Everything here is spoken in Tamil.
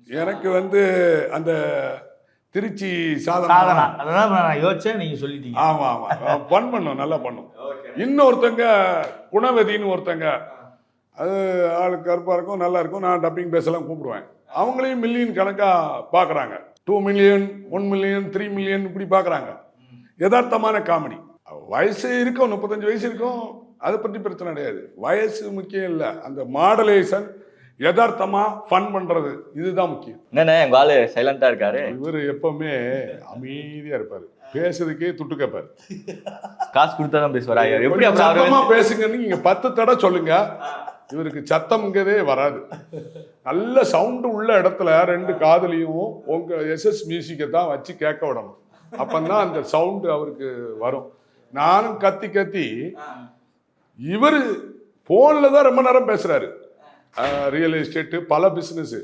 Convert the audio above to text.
எனக்கு வந்து அந்த திருச்சி சாதனா சாதனா அதான் நான் யோசிச்சேன், நீங்க சொல்லிட்டீங்க. ஆமா ஆமா ஃபன் பண்ணும், நல்லா பண்ணும். இன்னொருத்தங்க குணவதின்னு ஒருத்தங்க, அது ஆளு கருப்பா இருக்கும், நல்லா இருக்கும். நான் டப்பிங் பேசலாம் கூப்பிடுவேன். அவங்களையும் மில்லியன் கணக்கா பார்க்குறாங்க. 2 மில்லியன் 1 மில்லியன் 3 மில்லியன் இப்படி பார்க்குறாங்க. யதார்த்தமான காமெடி. வயசு இருக்கும், 35 வயசு இருக்கும், அதை பற்றி பிரச்சனை கிடையாது. வயசு முக்கியம் இல்லை, அந்த மாடலேஷன் யதார்த்தமா ஃபன் பண்றது இதுதான் முக்கியம். என்னண்ணே உங்க ஆளு சைலண்டா இருக்காரு? இவர் எப்பவுமே அமைதியா இருப்பாரு, பேசுறதுக்கே துட்டு கேட்பாரு. காசு கொடுத்தாதான் பேசுவாரா? எப்படி சத்தமா பேசுங்கன்னு நீங்க 10 தடவை சொல்லுங்க, இவருக்கு சத்தம்ங்கிறதே வராது. நல்ல சவுண்டு உள்ள இடத்துல 2 காதுலையும் உங்க எஸ்எஸ் மியூசிக்கை தான் வச்சு கேட்க விடணும். அப்பந்தான் அந்த சவுண்டு அவருக்கு வரும். நானும் கத்தி கத்தி, இவர் போன்ல தான் ரொம்ப நேரம் பேசுறாரு. ரியல் எஸ்டேட்டு, பல பிசினஸ்.